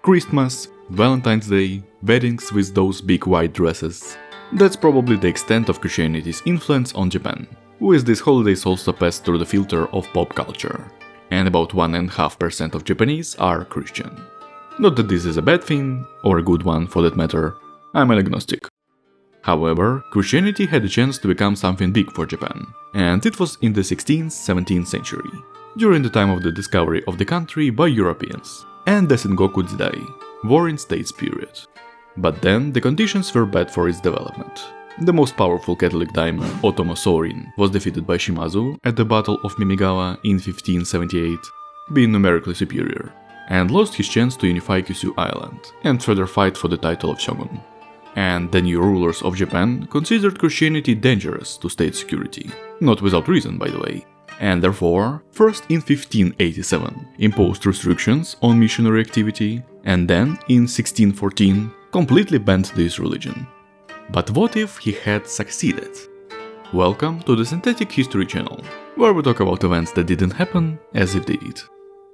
Christmas, Valentine's Day, weddings with those big white dresses. That's probably the extent of Christianity's influence on Japan, with these holidays also passed through the filter of pop culture. And about 1.5% of Japanese are Christian. Not that this is a bad thing, or a good one for that matter, I'm an agnostic. However, Christianity had a chance to become something big for Japan, and it was in the 16th-17th century, during the time of the discovery of the country by Europeans, and the Sengoku Jidai, Warring States period. But then the conditions were bad for its development. The most powerful Catholic daimyo, Ōtomo Sōrin, was defeated by Shimazu at the Battle of Mimigawa in 1578, being numerically superior, and lost his chance to unify Kyushu Island and further fight for the title of shogun. And the new rulers of Japan considered Christianity dangerous to state security, not without reason by the way, and therefore, first in 1587 imposed restrictions on missionary activity, and then in 1614 completely banned this religion. But what if he had succeeded? Welcome to the Synthetic History channel, where we talk about events that didn't happen as if they did.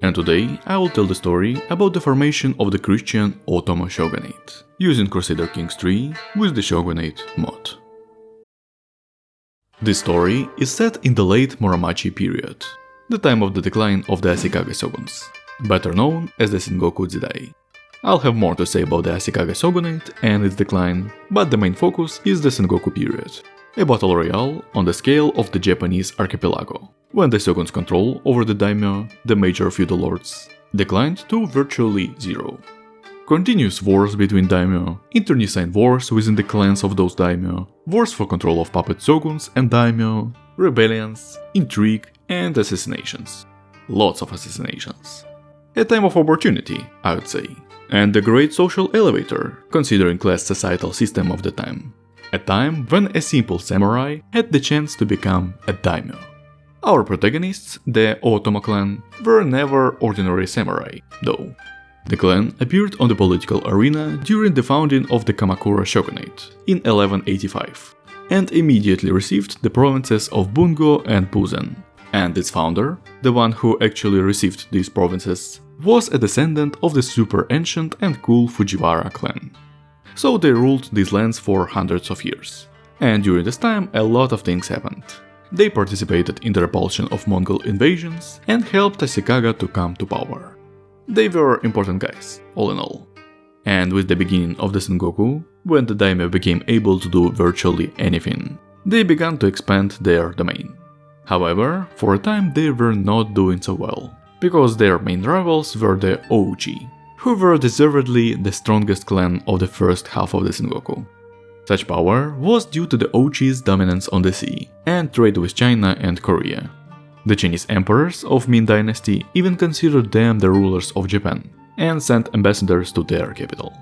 And today I will tell the story about the formation of the Christian Otomo Shogunate, using Crusader Kings 3 with the Shogunate mod. This story is set in the late Muromachi period, the time of the decline of the Ashikaga shoguns, better known as the Sengoku Jidai. I'll have more to say about the Ashikaga shogunate and its decline, but the main focus is the Sengoku period, a battle royale on the scale of the Japanese archipelago, when the shogun's control over the daimyo, the major feudal lords, declined to virtually zero. Continuous wars between daimyo, internecine wars within the clans of those daimyo, wars for control of puppet shoguns and daimyo, rebellions, intrigue and assassinations. Lots of assassinations. A time of opportunity, I would say, and a great social elevator, considering class societal system of the time. A time when a simple samurai had the chance to become a daimyo. Our protagonists, the Ōtomo clan, were never ordinary samurai, though. The clan appeared on the political arena during the founding of the Kamakura shogunate in 1185, and immediately received the provinces of Bungo and Buzen, and its founder, the one who actually received these provinces, was a descendant of the super ancient and cool Fujiwara clan. So they ruled these lands for hundreds of years, and during this time a lot of things happened. They participated in the repulsion of Mongol invasions and helped Ashikaga to come to power. They were important guys, all in all. And with the beginning of the Sengoku, when the daimyo became able to do virtually anything, they began to expand their domain. However, for a time they were not doing so well, because their main rivals were the Ouchi, who were deservedly the strongest clan of the first half of the Sengoku. Such power was due to the Ouchi's dominance on the sea and trade with China and Korea. The Chinese emperors of Ming dynasty even considered them the rulers of Japan and sent ambassadors to their capital.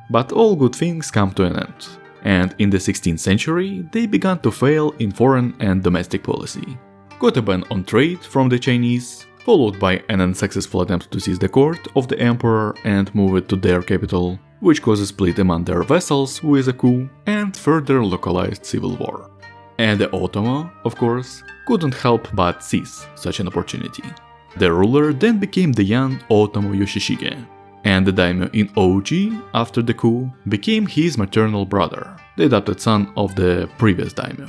But all good things come to an end, and in the 16th century they began to fail in foreign and domestic policy. Got a ban on trade from the Chinese, followed by an unsuccessful attempt to seize the court of the emperor and move it to their capital, which caused a split among their vassals with a coup and further localized civil war. And the Ōtomo, of course, couldn't help but seize such an opportunity. The ruler then became the young Ōtomo Yoshishige, and the daimyo in Ouchi, after the coup, became his maternal brother, the adopted son of the previous daimyo.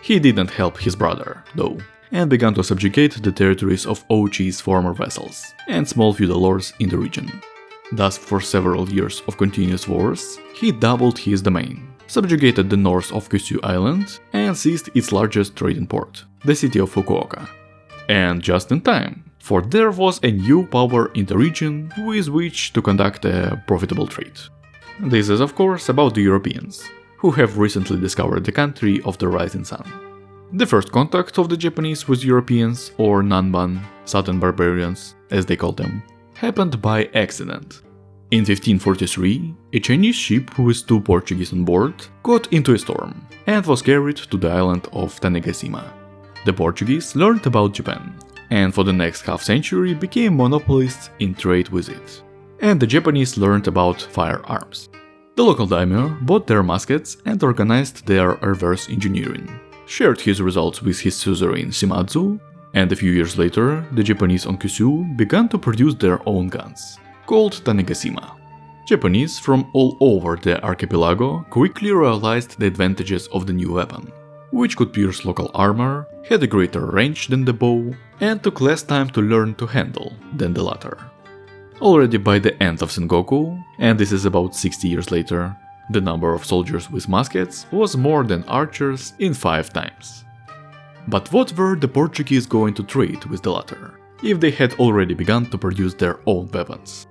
He didn't help his brother, though, and began to subjugate the territories of Ouchi's former vassals and small feudal lords in the region. Thus, for several years of continuous wars, he doubled his domain, subjugated the north of Kyushu Island, and seized its largest trading port, the city of Fukuoka. And just in time, for there was a new power in the region with which to conduct a profitable trade. This is of course about the Europeans, who have recently discovered the country of the rising sun. The first contact of the Japanese with Europeans, or Nanban, southern barbarians, as they call them, happened by accident. In 1543, a Chinese ship with 2 Portuguese on board got into a storm and was carried to the island of Tanegashima. The Portuguese learned about Japan, and for the next half-century became monopolists in trade with it. And the Japanese learned about firearms. The local daimyo bought their muskets and organized their reverse engineering, shared his results with his suzerain Shimazu, and a few years later the Japanese on Kyushu began to produce their own guns, called Tanegashima. Japanese from all over the archipelago quickly realized the advantages of the new weapon, which could pierce local armor, had a greater range than the bow, and took less time to learn to handle than the latter. Already by the end of Sengoku, and this is about 60 years later, the number of soldiers with muskets was more than archers in 5 times. But what were the Portuguese going to trade with the latter, if they had already begun to produce their own weapons?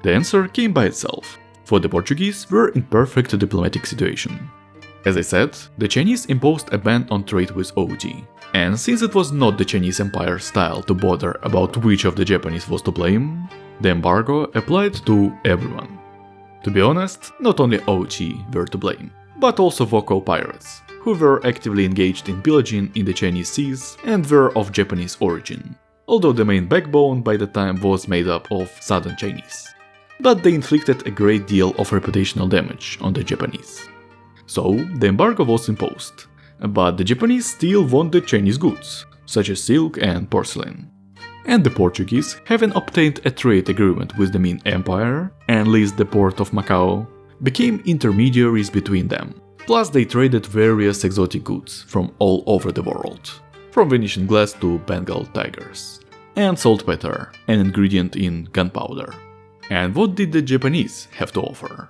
The answer came by itself, for the Portuguese were in perfect diplomatic situation. As I said, the Chinese imposed a ban on trade with OG, and since it was not the Chinese Empire's style to bother about which of the Japanese was to blame, the embargo applied to everyone. To be honest, not only OG were to blame, but also local pirates, who were actively engaged in pillaging in the Chinese seas and were of Japanese origin, although the main backbone by the time was made up of southern Chinese. But they inflicted a great deal of reputational damage on the Japanese. So the embargo was imposed, but the Japanese still wanted Chinese goods, such as silk and porcelain. And the Portuguese, having obtained a trade agreement with the Ming Empire and leased the port of Macau, became intermediaries between them. Plus they traded various exotic goods from all over the world, from Venetian glass to Bengal tigers, and saltpeter, an ingredient in gunpowder. And what did the Japanese have to offer?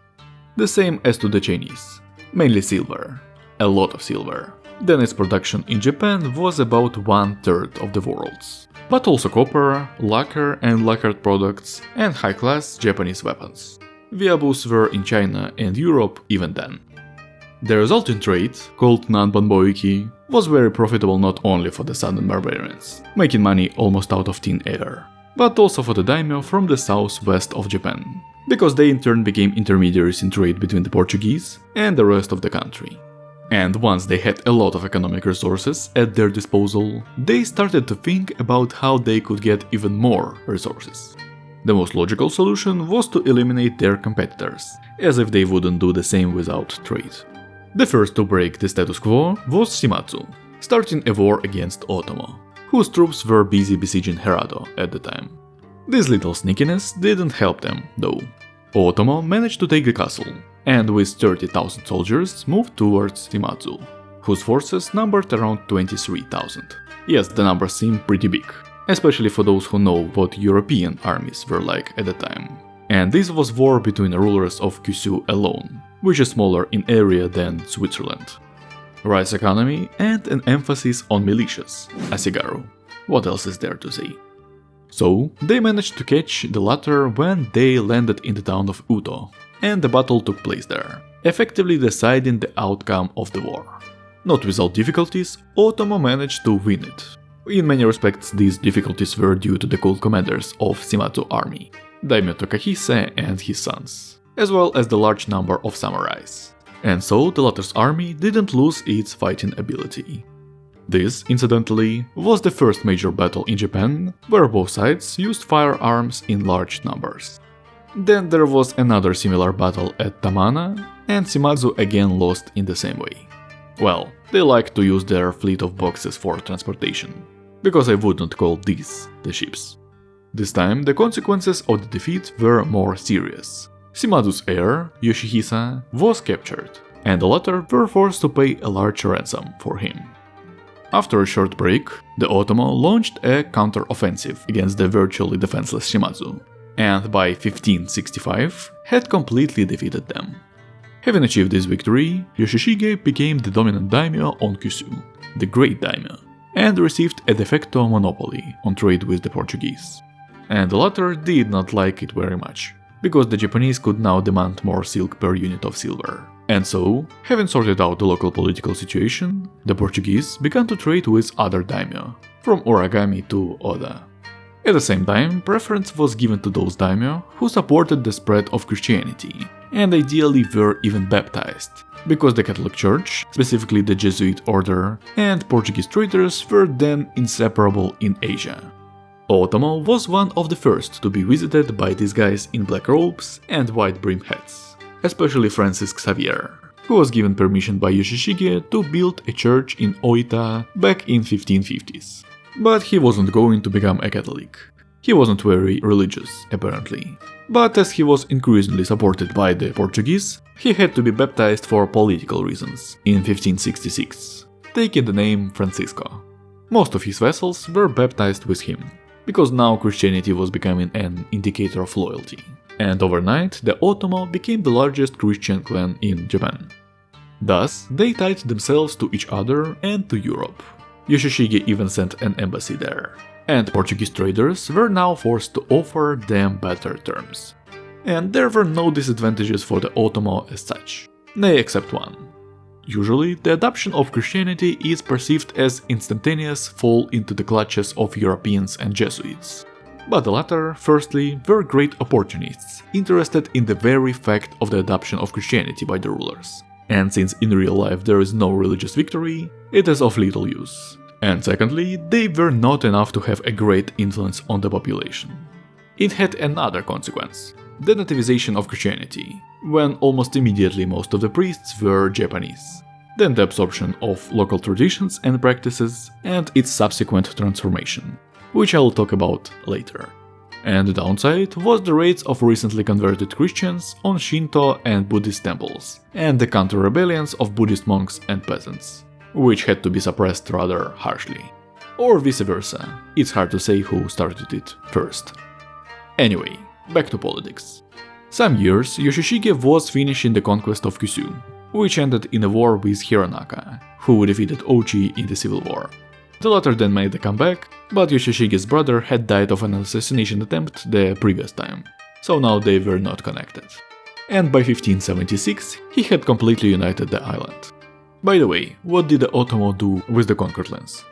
The same as to the Chinese, mainly silver, a lot of silver. Then its production in Japan was about 1/3 of the world's. But also copper, lacquer and lacquered products, and high-class Japanese weapons. Weeaboos were in China and Europe even then. The resulting trade, called Nanbanboiki, was very profitable not only for the southern barbarians, making money almost out of thin air, but also for the daimyo from the southwest of Japan, because they in turn became intermediaries in trade between the Portuguese and the rest of the country. And once they had a lot of economic resources at their disposal, they started to think about how they could get even more resources. The most logical solution was to eliminate their competitors, as if they wouldn't do the same without trade. The first to break the status quo was Shimazu, starting a war against Ōtomo, whose troops were busy besieging Herado at the time. This little sneakiness didn't help them, though. Ōtomo managed to take the castle, and with 30,000 soldiers moved towards Shimazu, whose forces numbered around 23,000. Yes, the numbers seem pretty big, especially for those who know what European armies were like at the time. And this was war between the rulers of Kyushu alone, which is smaller in area than Switzerland. Rice economy and an emphasis on militias, asigaru. What else is there to say? So, they managed to catch the latter when they landed in the town of Uto, and the battle took place there, effectively deciding the outcome of the war. Not without difficulties, Ōtomo managed to win it. In many respects, these difficulties were due to the cold commanders of Shimazu army, daimyo Takahise and his sons, as well as the large number of samurais. And so the latter's army didn't lose its fighting ability. This, incidentally, was the first major battle in Japan where both sides used firearms in large numbers. Then there was another similar battle at Tamana, and Shimazu again lost in the same way. Well, they liked to use their fleet of boxes for transportation, because I wouldn't call these the ships. This time the consequences of the defeat were more serious. Shimazu's heir, Yoshihisa, was captured, and the latter were forced to pay a large ransom for him. After a short break, the Ōtomo launched a counter-offensive against the virtually defenseless Shimazu, and by 1565 had completely defeated them. Having achieved this victory, Yoshishige became the dominant daimyo on Kyushu, the Great Daimyo, and received a de facto monopoly on trade with the Portuguese. And the latter did not like it very much, because the Japanese could now demand more silk per unit of silver. And so, having sorted out the local political situation, the Portuguese began to trade with other daimyo, from Origami to Oda. At the same time, preference was given to those daimyo who supported the spread of Christianity, and ideally were even baptized, because the Catholic Church, specifically the Jesuit order, and Portuguese traders were then inseparable in Asia. Ōtomo was one of the first to be visited by these guys in black robes and white brim hats, especially Francis Xavier, who was given permission by Yoshishige to build a church in Oita back in 1550s. But he wasn't going to become a Catholic. He wasn't very religious, apparently. But as he was increasingly supported by the Portuguese, he had to be baptized for political reasons in 1566, taking the name Francisco. Most of his vassals were baptized with him, because now Christianity was becoming an indicator of loyalty. And overnight, the Ōtomo became the largest Christian clan in Japan. Thus, they tied themselves to each other and to Europe. Yoshishige even sent an embassy there, and Portuguese traders were now forced to offer them better terms. And there were no disadvantages for the Ōtomo as such, nay, except one. Usually, the adoption of Christianity is perceived as instantaneous fall into the clutches of Europeans and Jesuits. But the latter, firstly, were great opportunists, interested in the very fact of the adoption of Christianity by the rulers. And since in real life there is no religious victory, it is of little use. And secondly, they were not enough to have a great influence on the population. It had another consequence: the nativization of Christianity, when almost immediately most of the priests were Japanese. Then the absorption of local traditions and practices, and its subsequent transformation, which I will talk about later. And the downside was the raids of recently converted Christians on Shinto and Buddhist temples, and the counter-rebellions of Buddhist monks and peasants, which had to be suppressed rather harshly. Or vice versa, it's hard to say who started it first. Anyway, back to politics. Some years Yoshishige was finishing the conquest of Kyushu, which ended in a war with Hironaka, who defeated Ochi in the civil war. The latter then made a comeback, but Yoshishige's brother had died of an assassination attempt the previous time, so now they were not connected. And by 1576 he had completely united the island. By the way, what did the Ōtomo do with the conquered lands?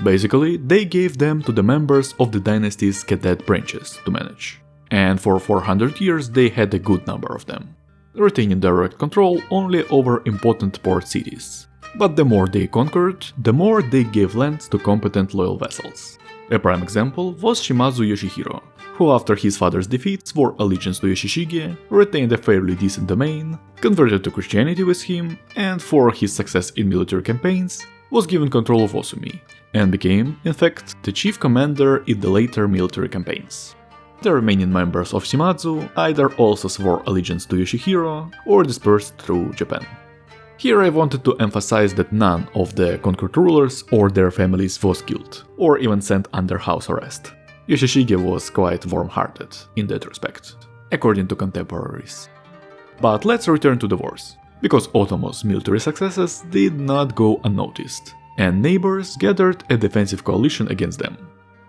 Basically, they gave them to the members of the dynasty's cadet branches to manage. And for 400 years they had a good number of them, retaining direct control only over important port cities. But the more they conquered, the more they gave lands to competent loyal vassals. A prime example was Shimazu Yoshihiro, who after his father's defeat swore allegiance to Yoshishige, retained a fairly decent domain, converted to Christianity with him, and for his success in military campaigns, was given control of Osumi, and became, in fact, the chief commander in the later military campaigns. The remaining members of Shimazu either also swore allegiance to Yoshihiro or dispersed through Japan. Here I wanted to emphasize that none of the conquered rulers or their families was killed, or even sent under house arrest. Yoshishige was quite warm-hearted in that respect, according to contemporaries. But let's return to the wars, because Ōtomo's military successes did not go unnoticed, and neighbors gathered a defensive coalition against them.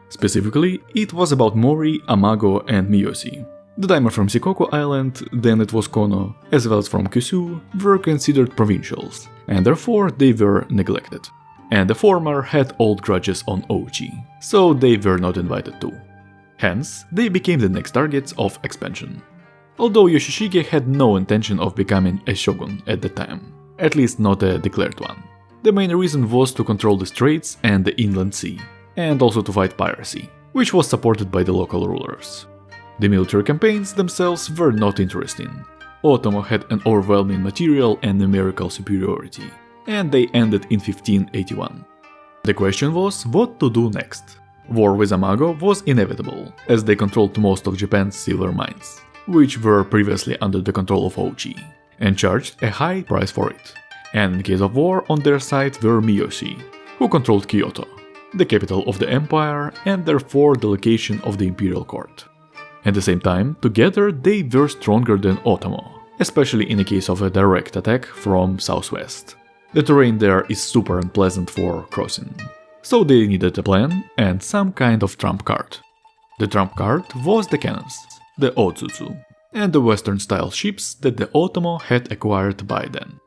Specifically, it was about Mori, Amago and Miyoshi. The daimyo from Sengoku Island, then it was Kono, as well as from Kyushu, were considered provincials, and therefore they were neglected. And the former had old grudges on Ochi, so they were not invited too. Hence, they became the next targets of expansion. Although Yoshishige had no intention of becoming a shogun at the time, at least not a declared one. The main reason was to control the straits and the inland sea, and also to fight piracy, which was supported by the local rulers. The military campaigns themselves were not interesting. Ōtomo had an overwhelming material and numerical superiority, and they ended in 1581. The question was what to do next. War with Amago was inevitable, as they controlled most of Japan's silver mines, which were previously under the control of Ochi, and charged a high price for it. And in case of war, on their side were Miyoshi, who controlled Kyoto, the capital of the empire and therefore the location of the imperial court. At the same time, together they were stronger than Ōtomo, especially in the case of a direct attack from southwest. The terrain there is super unpleasant for crossing, so they needed a plan and some kind of trump card. The trump card was the cannons, the Ōtsutsu, and the western-style ships that the Ōtomo had acquired by then.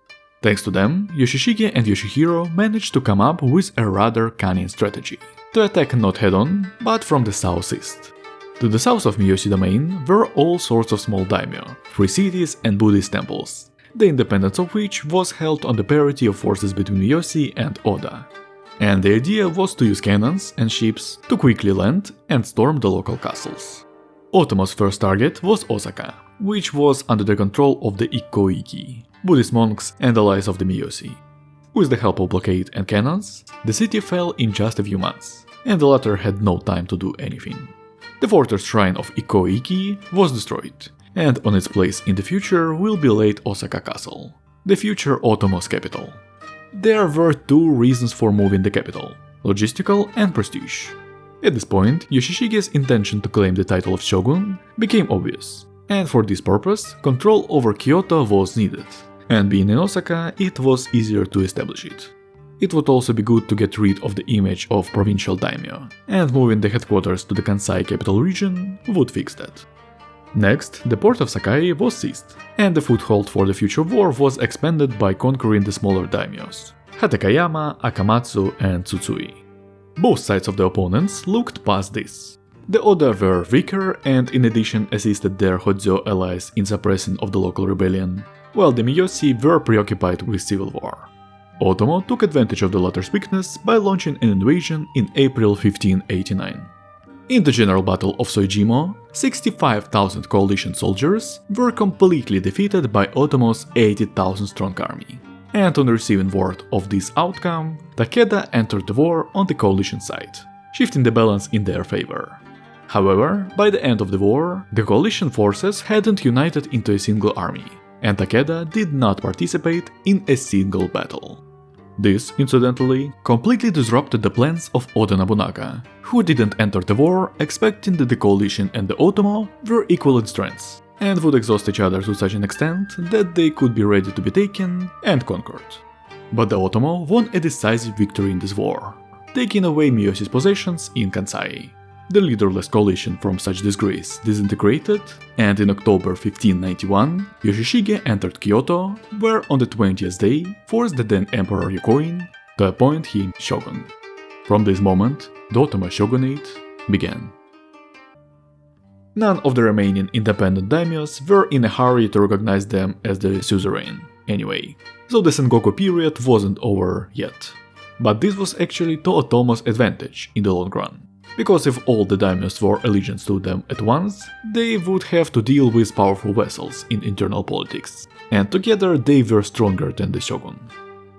Thanks to them, Yoshishige and Yoshihiro managed to come up with a rather cunning strategy, to attack not head-on, but from the southeast. To the south of Miyoshi domain were all sorts of small daimyo, free cities and Buddhist temples, the independence of which was held on the parity of forces between Miyoshi and Oda. And the idea was to use cannons and ships to quickly land and storm the local castles. Ōtomo's first target was Osaka, which was under the control of the Ikkoiki, Buddhist monks and allies of the Miyoshi. With the help of blockade and cannons, the city fell in just a few months, and the latter had no time to do anything. The fortress shrine of Ikoiki was destroyed, and on its place in the future will be laid Osaka Castle, the future Ōtomo's capital. There were two reasons for moving the capital: logistical and prestige. At this point, Yoshishige's intention to claim the title of shogun became obvious, and for this purpose, control over Kyoto was needed, and being in Osaka, it was easier to establish it. It would also be good to get rid of the image of provincial daimyo, and moving the headquarters to the Kansai capital region would fix that. Next, the port of Sakai was seized, and the foothold for the future war was expanded by conquering the smaller daimyos: Hatakayama, Akamatsu, and Tsutsui. Both sides of the opponents looked past this. The Oda were weaker and in addition assisted their Hojo allies in suppressing of the local rebellion, while the Miyoshi were preoccupied with civil war. Ōtomo took advantage of the latter's weakness by launching an invasion in April 1589. In the general battle of Soejimo, 65,000 coalition soldiers were completely defeated by Ōtomo's 80,000 strong army, and on receiving word of this outcome, Takeda entered the war on the coalition side, shifting the balance in their favor. However, by the end of the war, the coalition forces hadn't united into a single army, and Takeda did not participate in a single battle. This, incidentally, completely disrupted the plans of Oda Nobunaga, who didn't enter the war expecting that the coalition and the Ōtomo were equal in strengths, and would exhaust each other to such an extent that they could be ready to be taken and conquered. But the Ōtomo won a decisive victory in this war, taking away Miyoshi's possessions in Kansai. The leaderless coalition from such disgrace disintegrated, and in October 1591, Yoshishige entered Kyoto, where on the 20th day forced the then Emperor Yokoin to appoint him shogun. From this moment, the Ōtomo Shogunate began. None of the remaining independent daimyos were in a hurry to recognize them as the suzerain, anyway, so the Sengoku period wasn't over yet. But this was actually to Ōtomo's advantage in the long run. Because if all the daimyos swore allegiance to them at once, they would have to deal with powerful vassals in internal politics, and together they were stronger than the shogun.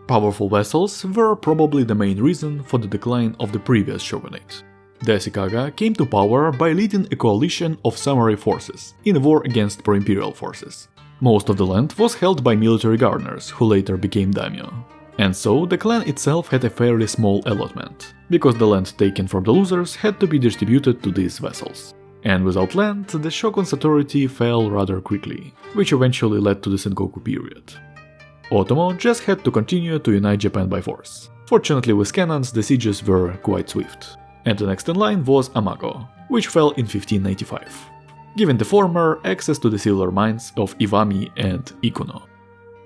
Powerful vassals were probably the main reason for the decline of the previous shogunate. The Ashikaga came to power by leading a coalition of samurai forces in a war against pro-imperial forces. Most of the land was held by military governors who later became daimyo. And so the clan itself had a fairly small allotment, because the land taken from the losers had to be distributed to these vassals. And without land, the shogun's authority fell rather quickly, which eventually led to the Sengoku period. Ōtomo just had to continue to unite Japan by force. Fortunately with cannons, the sieges were quite swift. And the next in line was Amago, which fell in 1595, giving the former access to the silver mines of Iwami and Ikuno.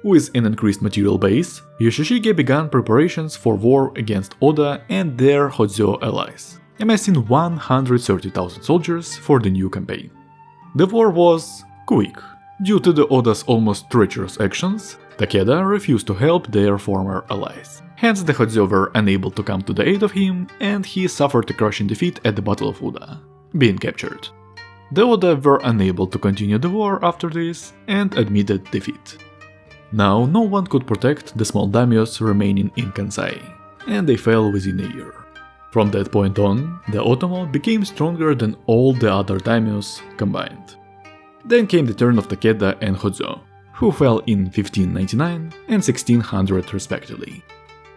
With an increased material base, Yoshishige began preparations for war against Oda and their Hojo allies, amassing 130,000 soldiers for the new campaign. The war was quick. Due to the Oda's almost treacherous actions, Takeda refused to help their former allies. Hence the Hojo were unable to come to the aid of him, and he suffered a crushing defeat at the Battle of Uda, being captured. The Oda were unable to continue the war after this, and admitted defeat. Now no one could protect the small daimyos remaining in Kansai, and they fell within a year. From that point on, the Ōtomo became stronger than all the other daimyos combined. Then came the turn of Takeda and Hojo, who fell in 1599 and 1600 respectively.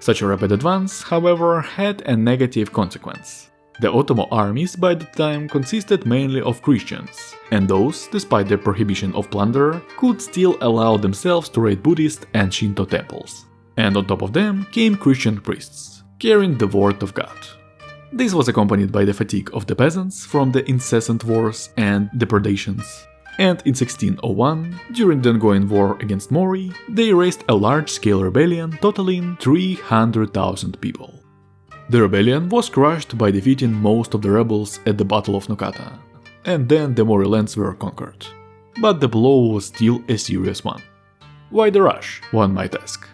Such a rapid advance, however, had a negative consequence. The Ōtomo armies by the time consisted mainly of Christians, and those, despite their prohibition of plunder, could still allow themselves to raid Buddhist and Shinto temples. And on top of them came Christian priests, carrying the word of God. This was accompanied by the fatigue of the peasants from the incessant wars and depredations. And in 1601, during the ongoing war against Mori, they raised a large-scale rebellion totaling 300,000 people. The rebellion was crushed by defeating most of the rebels at the Battle of Nokata, and then the Mori lands were conquered. But the blow was still a serious one. Why the rush, one might ask?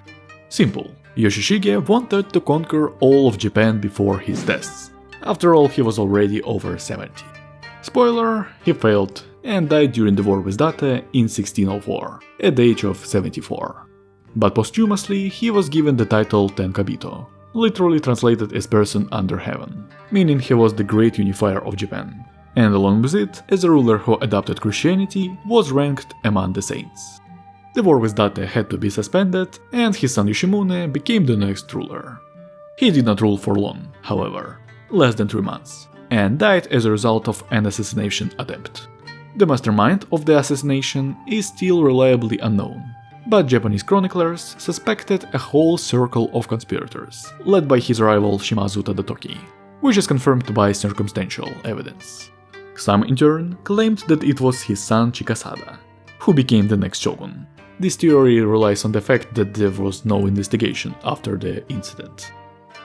Simple. Yoshishige wanted to conquer all of Japan before his death. After all, he was already over 70. Spoiler, he failed and died during the war with Date in 1604, at the age of 74. But posthumously, he was given the title Tenkabito, literally translated as person under heaven, meaning he was the great unifier of Japan. and along with it, as a ruler who adopted Christianity, was ranked among the saints. The war with Date had to be suspended, and his son Yoshimune became the next ruler. He did not rule for long, however, less than 3 months, and died as a result of an assassination attempt. The mastermind of the assassination is still reliably unknown, but Japanese chroniclers suspected a whole circle of conspirators, led by his rival Shimazu Tadatoki, which is confirmed by circumstantial evidence. Some in turn claimed that it was his son Chikasada, who became the next shogun. This theory relies on the fact that there was no investigation after the incident.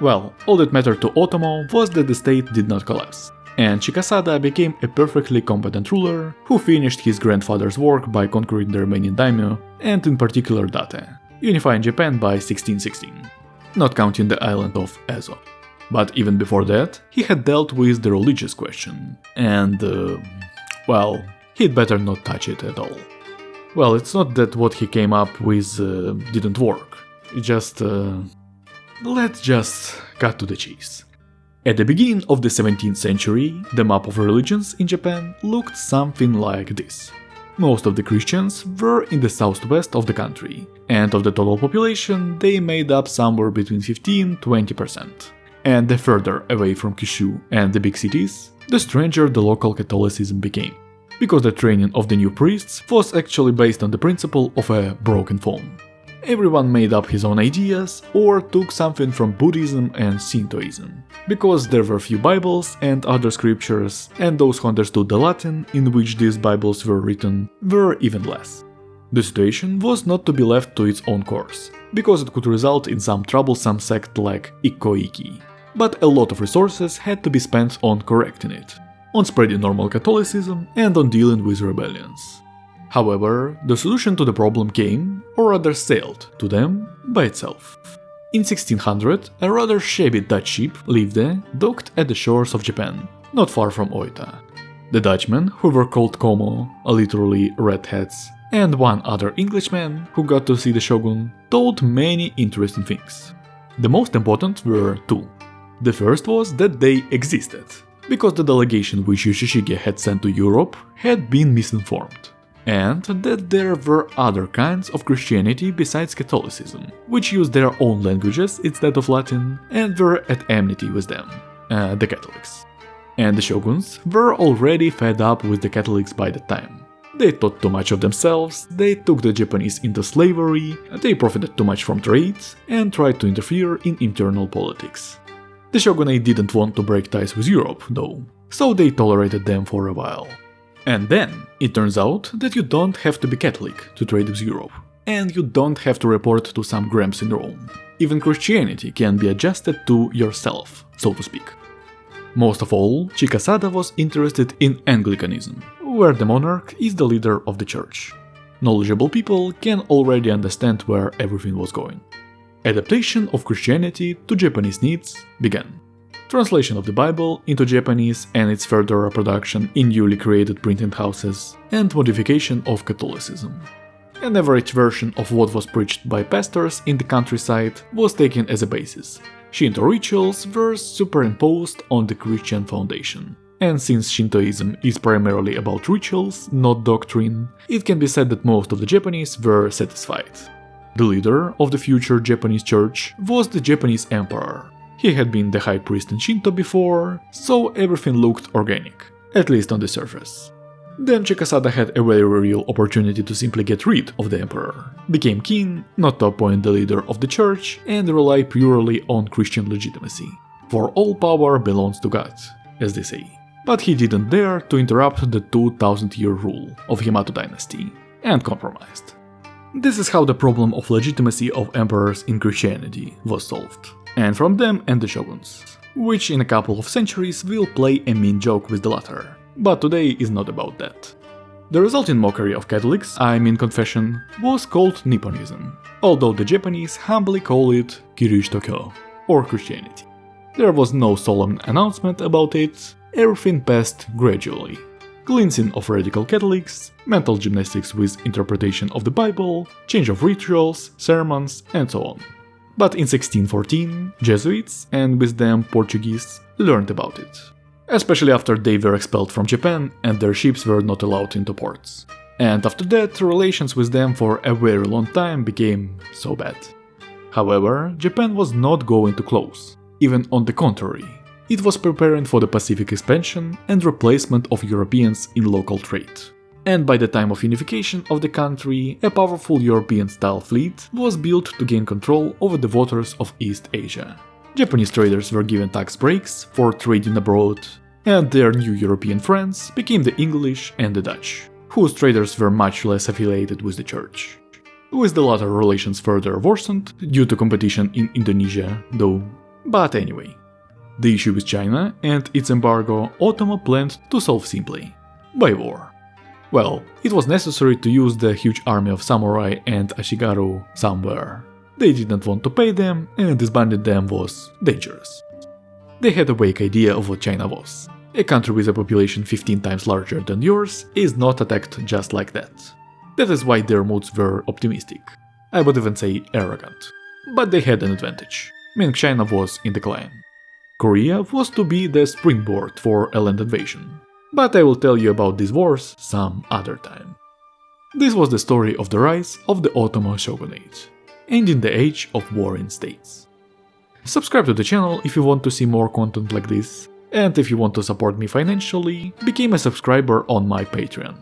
Well, all that mattered to Ōtomo was that the state did not collapse, and Chikasada became a perfectly competent ruler who finished his grandfather's work by conquering the remaining daimyo, and in particular Date, unifying Japan by 1616, not counting the island of Ezo. But even before that, he had dealt with the religious question, and, well, he'd better not touch it at all. Well, it's not that what he came up with didn't work, let's just cut to the chase. At the beginning of the 17th century, the map of religions in Japan looked something like this. Most of the Christians were in the southwest of the country, and of the total population they made up somewhere between 15–20%. And the further away from Kyushu and the big cities, the stranger the local Catholicism became, because the training of the new priests was actually based on the principle of a broken phone. Everyone made up his own ideas or took something from Buddhism and Shintoism, because there were few Bibles and other scriptures, and those who understood the Latin in which these Bibles were written were even less. The situation was not to be left to its own course, because it could result in some troublesome sect like Ikkoiki, but a lot of resources had to be spent on correcting it, on spreading normal Catholicism and on dealing with rebellions. However, the solution to the problem came, or rather sailed, to them by itself. In 1600, a rather shabby Dutch ship, Liefde, docked at the shores of Japan, not far from Oita. The Dutchmen, who were called Komo, literally red hats, and one other Englishman, who got to see the shogun, told many interesting things. The most important were two. The first was that they existed, because the delegation which Yoshishige had sent to Europe had been misinformed, and that there were other kinds of Christianity besides Catholicism, which used their own languages instead of Latin and were at enmity with them, the Catholics. And the shoguns were already fed up with the Catholics by that time. They thought too much of themselves, they took the Japanese into slavery, they profited too much from trade, and tried to interfere in internal politics. The shogunate didn't want to break ties with Europe, though, so they tolerated them for a while. And then, it turns out that you don't have to be Catholic to trade with Europe, and you don't have to report to some gramps in Rome. Even Christianity can be adjusted to yourself, so to speak. Most of all, Chikasada was interested in Anglicanism, where the monarch is the leader of the church. Knowledgeable people can already understand where everything was going. Adaptation of Christianity to Japanese needs began. Translation of the Bible into Japanese and its further reproduction in newly created printing houses, and modification of Catholicism. An average version of what was preached by pastors in the countryside was taken as a basis. Shinto rituals were superimposed on the Christian foundation. And since Shintoism is primarily about rituals, not doctrine, it can be said that most of the Japanese were satisfied. The leader of the future Japanese church was the Japanese emperor. He had been the high priest in Shinto before, so everything looked organic, at least on the surface. Then Chikasada had a very real opportunity to simply get rid of the emperor, became king, not to appoint the leader of the church, and rely purely on Christian legitimacy. For all power belongs to God, as they say. But he didn't dare to interrupt the 2000-year rule of Yamato dynasty, and compromised. This is how the problem of legitimacy of emperors in Christianity was solved. And from them and the shoguns, which in a couple of centuries will play a mean joke with the latter, but today is not about that. The resulting mockery of Catholics, I mean confession, was called Nipponism, although the Japanese humbly call it Kirishitokyo, or Christianity. There was no solemn announcement about it, everything passed gradually. Cleansing of radical Catholics, mental gymnastics with interpretation of the Bible, change of rituals, sermons, and so on. But in 1614, Jesuits, and with them Portuguese, learned about it. especially after they were expelled from Japan and their ships were not allowed into ports. And after that, relations with them for a very long time became so bad. However, Japan was not going to close, even on the contrary. It was preparing for the Pacific expansion and replacement of Europeans in local trade. And by the time of unification of the country, a powerful European-style fleet was built to gain control over the waters of East Asia. Japanese traders were given tax breaks for trading abroad, and their new European friends became the English and the Dutch, whose traders were much less affiliated with the church. With the latter, relations further worsened due to competition in Indonesia, though. But anyway. The issue with China and its embargo Otomo planned to solve simply – by war. Well, it was necessary to use the huge army of samurai and ashigaru somewhere. They did not want to pay them, and disbanding them was dangerous. They had a vague idea of what China was. A country with a population 15 times larger than yours is not attacked just like that. That is why their moods were optimistic. I would even say arrogant. But they had an advantage. Ming China was in decline. Korea was to be the springboard for a land invasion. But I will tell you about these wars some other time. This was the story of the rise of the Ōtomo Shogunate, ending the age of warring states. Subscribe to the channel if you want to see more content like this, and if you want to support me financially, become a subscriber on my Patreon.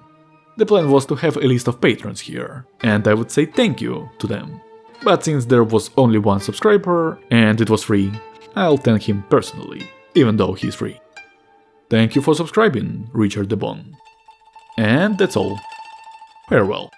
The plan was to have a list of patrons here, and I would say thank you to them. But since there was only one subscriber, and it was free, I'll thank him personally, even though he's free. Thank you for subscribing, Richard the Bon. And that's all. Farewell.